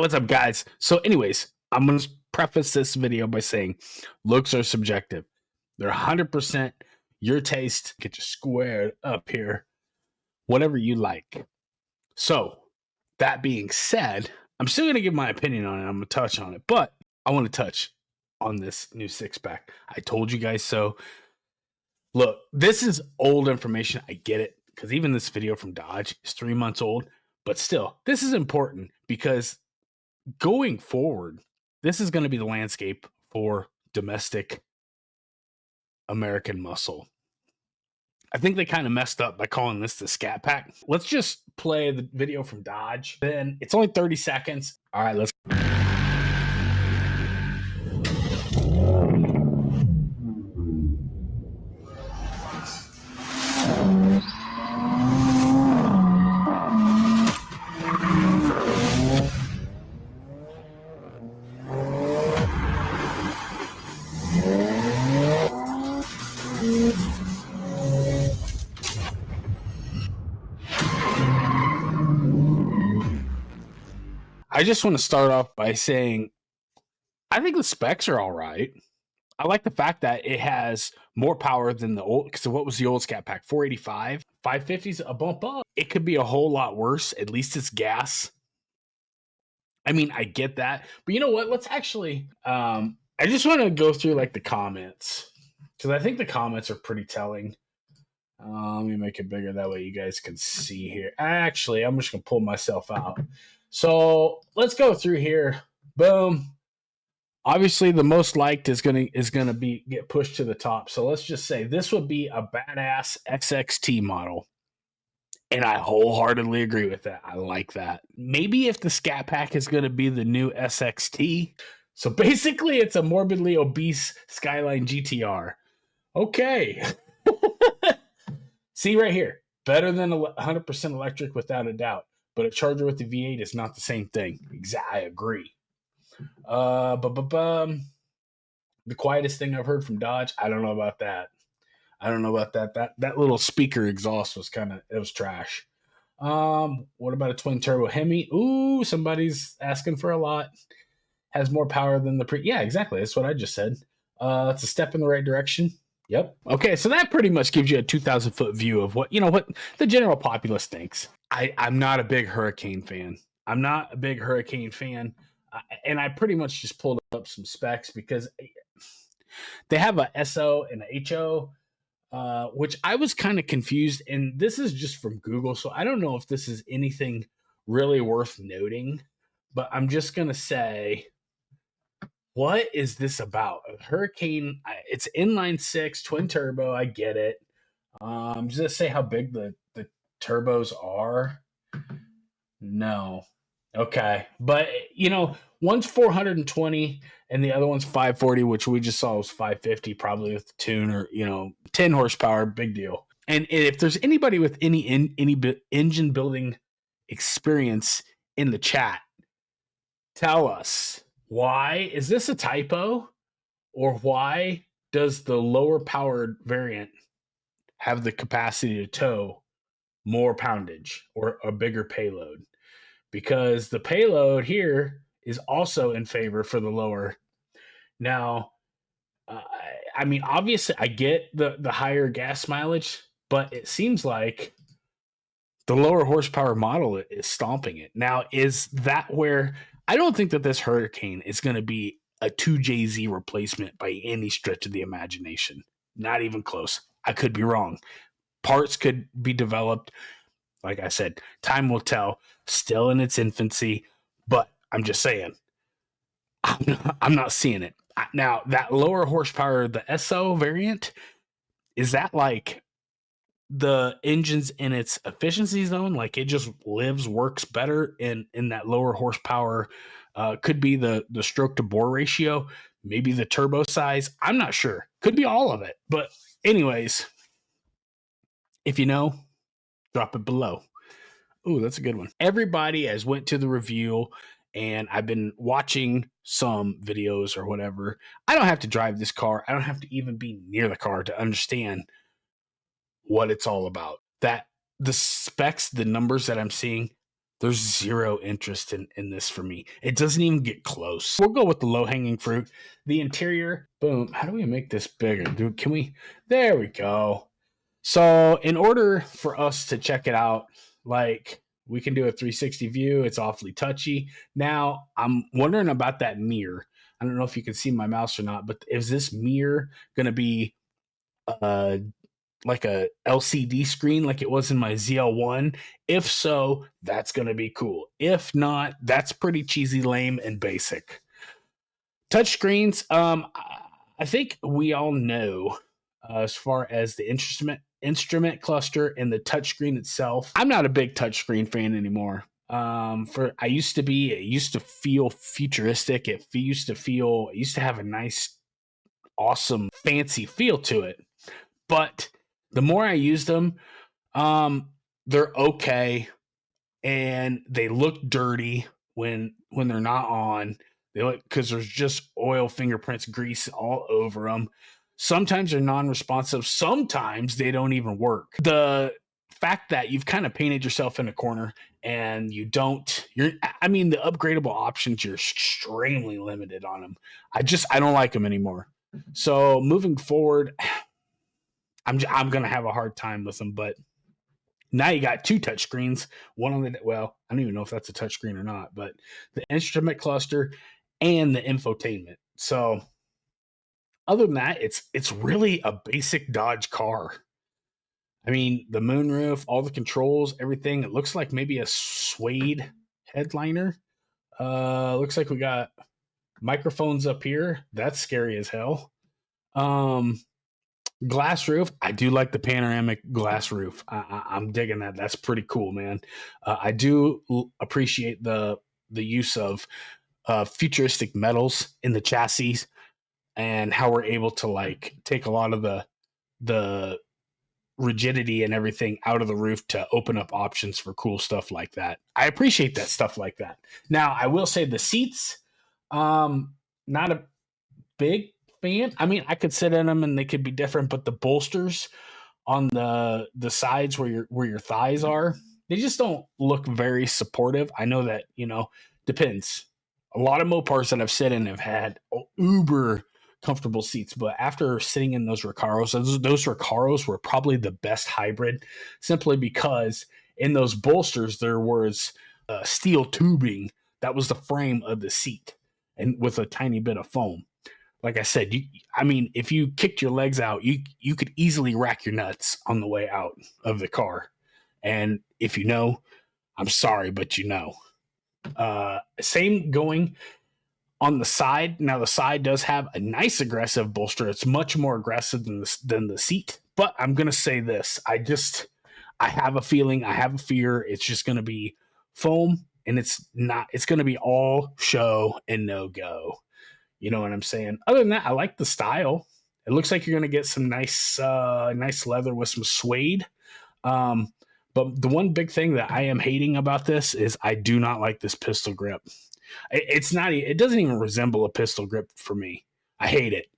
What's up, guys? So anyways, I'm going to preface this video by saying looks are subjective. They're 100% your taste. Get you squared up here, whatever you like. So that being said, I'm still going to give my opinion on it. I'm going to touch on it, but I want to touch on this new six-pack. I told you guys so. Look, this is old information. I get it, because even this video from Dodge is 3 months old, but still, this is important because going forward, this is going to be the landscape for domestic American muscle. I think they kind of messed up by calling this the Scat Pack. Let's just play the video from Dodge. Then it's only 30 seconds. All right, let's. I just want to start off by saying I think the specs are all right. I like the fact that it has more power than the old. So what was the old Scat Pack? 485, 550 is a bump up. It could be a whole lot worse. At least it's gas. I mean, I get that, but you know what? Let's actually. I just want to go through like the comments because I think the comments are pretty telling. Let me make it bigger that way you guys can see here. Actually, I'm just gonna pull myself out. So let's go through here. Boom. Obviously, the most liked is gonna be get pushed to the top. So let's just say this would be a badass XXT model, and I wholeheartedly agree with that. I like that. Maybe if the Scat Pack is gonna be the new SXT. So basically, it's a morbidly obese Skyline GTR. Okay. See right here, better than 100% electric without a doubt. But a Charger with the V8 is not the same thing. I agree. The quietest thing I've heard from Dodge, I don't know about that. That little speaker exhaust was it was trash. What about a twin turbo Hemi? Ooh, somebody's asking for a lot. Has more power than the yeah, exactly. That's what I just said. It's a step in the right direction. Yep. Okay, so that pretty much gives you a 2,000-foot view of what the general populace thinks. I'm not a big Hurricane fan. And I pretty much just pulled up some specs because they have a SO and a HO, which I was kind of confused. And this is just from Google, so I don't know if this is anything really worth noting. But I'm just gonna say, what is this about? A Hurricane, it's inline six, twin turbo. I get it. Does it say how big the turbos are? No. Okay. But, one's 420 and the other one's 540, which we just saw was 550, probably with the tune or, 10 horsepower. Big deal. And if there's anybody with any engine building experience in the chat, tell us. Why is this a typo, or why does the lower powered variant have the capacity to tow more poundage or a bigger payload? Because the payload here is also in favor for the lower. Now, I mean, obviously, I get the higher gas mileage, but it seems like the lower horsepower model is stomping it. Now, is that where I don't think that this Hurricane is going to be a 2JZ replacement by any stretch of the imagination. Not even close. I could be wrong. Parts could be developed. Like I said, time will tell. Still in its infancy, but I'm just saying, I'm not seeing it. Now, that lower horsepower, the SO variant, is that like the engine's in its efficiency zone, like it just works better in that lower horsepower? Could be the stroke to bore ratio, maybe the turbo size. I'm not sure. Could be all of it. But anyways, if you know, drop it below. Ooh, that's a good one. Everybody has went to the review, and I've been watching some videos or whatever. I don't have to drive this car. I don't have to even be near the car to understand what it's all about. That the specs, the numbers that I'm seeing, There's zero interest in this for me. It doesn't even get close. We'll go with the low-hanging fruit. The interior, boom. How do we make this bigger? Dude, can we? There we go. So in order for us to check it out, like we can do a 360 view. It's awfully touchy. Now I'm wondering about that mirror. I don't know if you can see my mouse or not, but is this mirror going to be uh, like a LCD screen like it was in my ZL1? If so, that's going to be cool. If not, that's pretty cheesy, lame, and basic. Touchscreens, I think we all know as far as the instrument cluster and the touchscreen itself. I'm not a big touchscreen fan anymore. It used to feel futuristic. It used to have a nice, awesome, fancy feel to it. But the more I use them, they're okay, and they look dirty when they're not on. They look, because there's just oil, fingerprints, grease all over them. Sometimes they're non-responsive. Sometimes they don't even work. The fact that you've kind of painted yourself in a corner and the upgradable options, you're extremely limited on them. I don't like them anymore. So moving forward, I'm going to have a hard time with them, but now you got two touchscreens. One on I don't even know if that's a touchscreen or not, but the instrument cluster and the infotainment. So other than that, it's really a basic Dodge car. I mean, the moonroof, all the controls, everything. It looks like maybe a suede headliner. Looks like we got microphones up here. That's scary as hell. Glass roof. I do like the panoramic glass roof. I'm digging that. That's pretty cool, man. I do appreciate the use of futuristic metals in the chassis and how we're able to like take a lot of the rigidity and everything out of the roof to open up options for cool stuff like that. I appreciate that stuff like that. Now, I will say the seats, not a big fan. I mean, I could sit in them and they could be different, but the bolsters on the sides where your thighs are, they just don't look very supportive. I know that, depends. A lot of Mopars that I've sit in have had uber comfortable seats, but after sitting in those Recaros, those Recaros were probably the best hybrid, simply because in those bolsters there was steel tubing that was the frame of the seat, and with a tiny bit of foam. Like I said, if you kicked your legs out, you could easily rack your nuts on the way out of the car. And if you know, I'm sorry, but you know. Same going on the side. Now the side does have a nice aggressive bolster. It's much more aggressive than the seat. But I'm gonna say this: I have a feeling, I have a fear. It's just gonna be foam, and it's not. It's gonna be all show and no go. You know what I'm saying? Other than that, I like the style. It looks like you're gonna get some nice leather with some suede. But the one big thing that I am hating about this is I do not like this pistol grip. It's not. It doesn't even resemble a pistol grip for me. I hate it.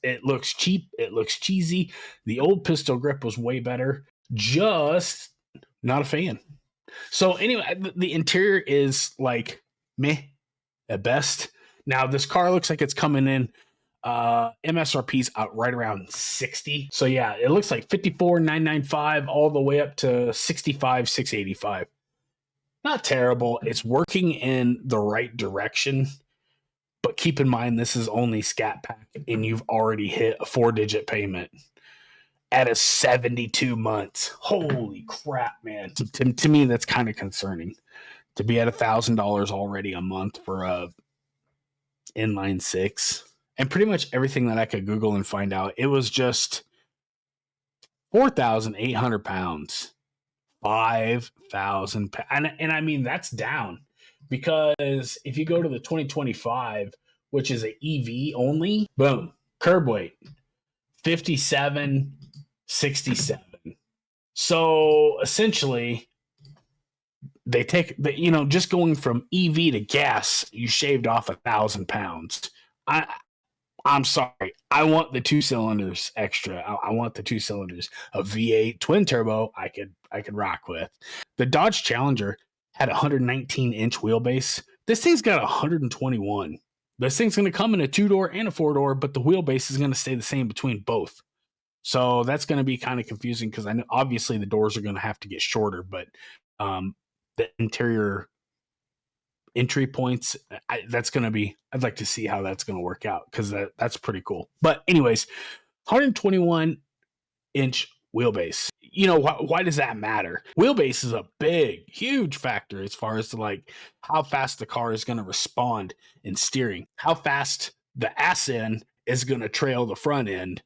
It looks cheap. It looks cheesy. The old pistol grip was way better. Just not a fan. So anyway, the interior is like meh at best. Now this car looks like it's coming in MSRP's out right around 60. So yeah, it looks like 54,995 all the way up to 65,685. Not terrible. It's working in the right direction. But keep in mind, this is only Scat Pack, and you've already hit a 4-digit payment at a 72 months. Holy crap, man. To me, that's kind of concerning. To be at $1,000 already a month for a inline six. And pretty much everything that I could Google and find out, it was just 4,800 pounds. 5,000 pounds. And I mean, that's down. Because if you go to the 2025, which is an EV only, boom, curb weight, 57,67. So essentially, they take just going from EV to gas, you shaved off 1,000 pounds. I'm sorry. I want the 2 cylinders extra. I want the 2 cylinders. A V8 twin turbo I could rock with. The Dodge Challenger had a 119-inch wheelbase. This thing's got 121. This thing's going to come in a 2-door and a 4-door, but the wheelbase is going to stay the same between both. So that's going to be kind of confusing because I know obviously the doors are going to have to get shorter, but the interior entry points, that's going to be, I'd like to see how that's going to work out because that's pretty cool. But anyways, 121-inch wheelbase. You know, why does that matter? Wheelbase is a big, huge factor as far as like how fast the car is going to respond in steering, how fast the ass end is going to trail the front end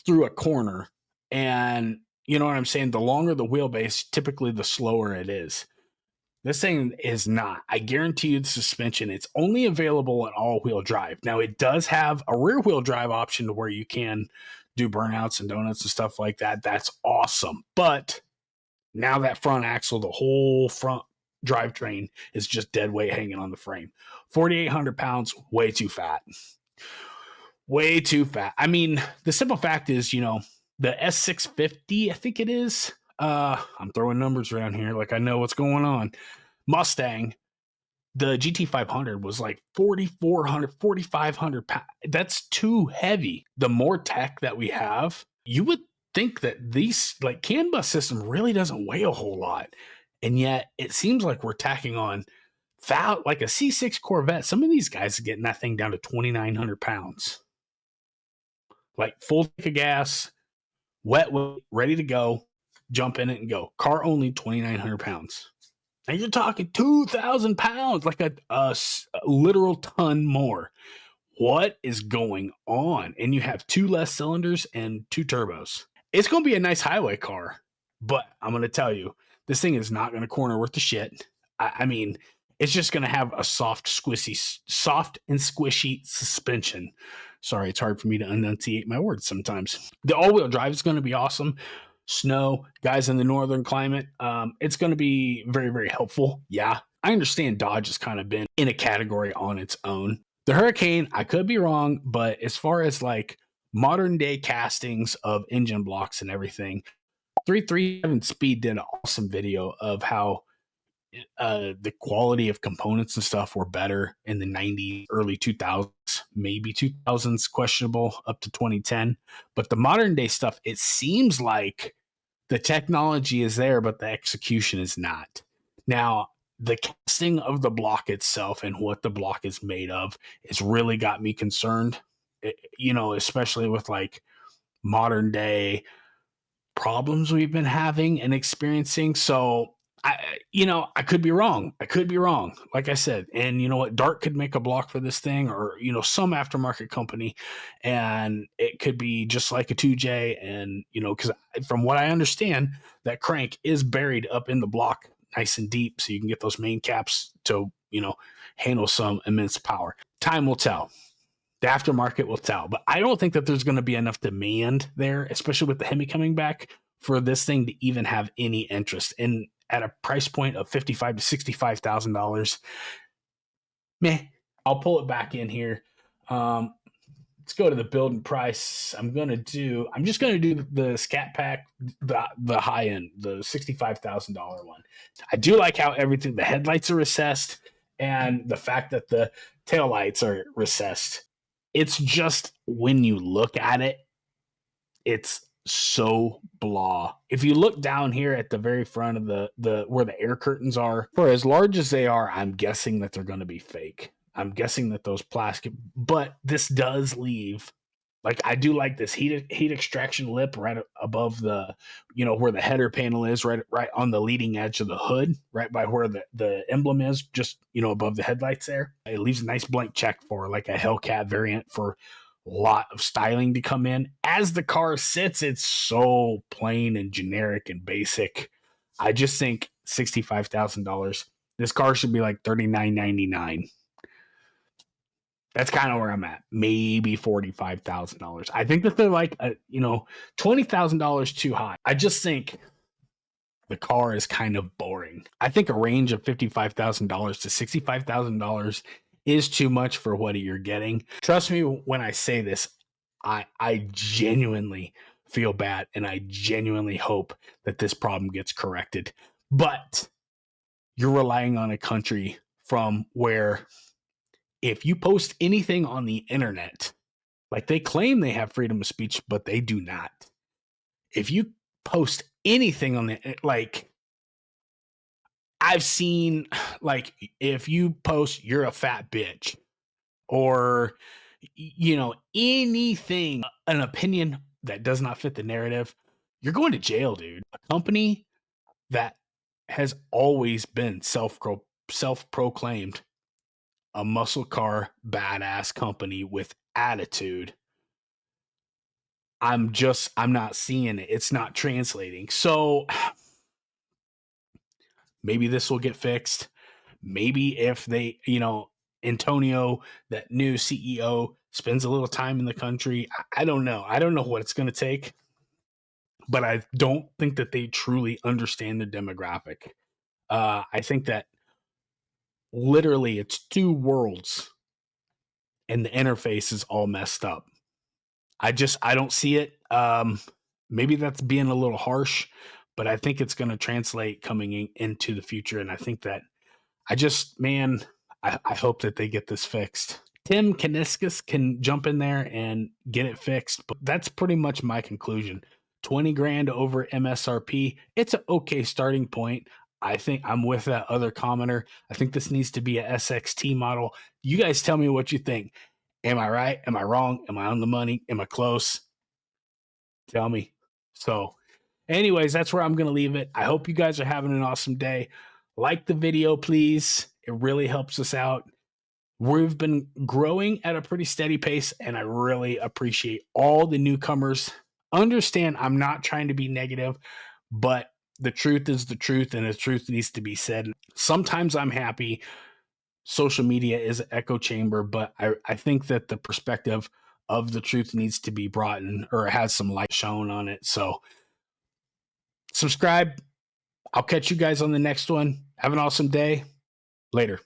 through a corner. And you know what I'm saying? The longer the wheelbase, typically the slower it is. This thing is not. I guarantee you the suspension, it's only available in all-wheel drive. Now, it does have a rear-wheel drive option to where you can do burnouts and donuts and stuff like that. That's awesome. But now that front axle, the whole front drivetrain is just dead weight hanging on the frame. 4,800 pounds, way too fat. Way too fat. I mean, the simple fact is, you know, the S650, I think it is. I'm throwing numbers around here like I know what's going on. Mustang, the GT500 was like 4,400, 4,500 pounds. That's too heavy. The more tech that we have, you would think that these, like, CAN bus system really doesn't weigh a whole lot. And yet it seems like we're tacking on like a C6 Corvette. Some of these guys are getting that thing down to 2,900 pounds. Like full tank of gas, wet, ready to go, jump in it and go. Car only 2,900 pounds. And you're talking 2,000 pounds, like a literal ton more. What is going on? And you have 2 less cylinders and 2 turbos. It's going to be a nice highway car, but I'm going to tell you, this thing is not going to corner worth the shit. I mean, it's just going to have a soft and squishy suspension. Sorry, it's hard for me to enunciate my words sometimes. The all-wheel drive is going to be awesome. Snow, guys in the northern climate, it's going to be very, very helpful. Yeah, I understand Dodge has kind of been in a category on its own. The Hurricane, I could be wrong, but as far as like modern day castings of engine blocks and everything, 337 Speed did an awesome video of how the quality of components and stuff were better in the 90s, early 2000s, maybe 2000s, questionable up to 2010. But the modern day stuff, it seems like the technology is there, but the execution is not. Now, the casting of the block itself and what the block is made of has really got me concerned, you know, especially with like modern day problems we've been having and experiencing. So I could be wrong. Like I said, and you know what, Dart could make a block for this thing, or you know, some aftermarket company, and it could be just like a 2J. And you know, because from what I understand, that crank is buried up in the block, nice and deep, so you can get those main caps to, you know, handle some immense power. Time will tell. The aftermarket will tell, but I don't think that there's going to be enough demand there, especially with the Hemi coming back, for this thing to even have any interest. And at a price point of $55,000 to $65,000, meh. I'll pull it back in here. Let's go to the build and price. I'm just gonna do the Scat Pack, the high end, the $65,000 one. I do like how everything, the headlights are recessed, and the fact that the taillights are recessed. It's just, when you look at it, it's so blah. If you look down here at the very front of the where the air curtains are, for as large as they are, I'm guessing that they're going to be fake. I'm guessing that those plastic, but this does leave, like, I do like this heat extraction lip right above the, you know, where the header panel is, right on the leading edge of the hood, right by where the emblem is, just, you know, above the headlights there. It leaves a nice blank check for like a Hellcat variant for a lot of styling to come in. As the car sits, it's so plain and generic and basic. I just think $65,000. This car should be like $39.99. That's kind of where I'm at. Maybe $45,000. I think that they're like, $20,000 too high. I just think the car is kind of boring. I think a range of $55,000 to $65,000 is too much for what you're getting. Trust me when I say this, I genuinely feel bad, and I genuinely hope that this problem gets corrected. But you're relying on a country from where if you post anything on the internet, like they claim they have freedom of speech, but they do not. If you post anything on the, like, I've seen, like, if you post you're a fat bitch, or anything, an opinion that does not fit the narrative, you're going to jail, dude. A company that has always been self-proclaimed a muscle car badass company with attitude, I'm not seeing it. It's not translating. So maybe this will get fixed. Maybe if they, Antonio, that new CEO, spends a little time in the country. I don't know. I don't know what it's going to take, but I don't think that they truly understand the demographic. I think that literally it's two worlds and the interface is all messed up. I don't see it. Maybe that's being a little harsh, but I think it's going to translate coming into the future. And I think that I hope that they get this fixed. Tim Kaniskas can jump in there and get it fixed, but that's pretty much my conclusion. 20 grand over MSRP. It's an okay starting point. I think I'm with that other commenter. I think this needs to be a SXT model. You guys tell me what you think. Am I right? Am I wrong? Am I on the money? Am I close? Tell me. So, anyways, that's where I'm going to leave it. I hope you guys are having an awesome day. Like the video, please. It really helps us out. We've been growing at a pretty steady pace, and I really appreciate all the newcomers. Understand, I'm not trying to be negative, but the truth is the truth, and the truth needs to be said. Sometimes I'm happy. Social media is an echo chamber, but I think that the perspective of the truth needs to be brought in, or has some light shown on it. So subscribe. I'll catch you guys on the next one. Have an awesome day. Later.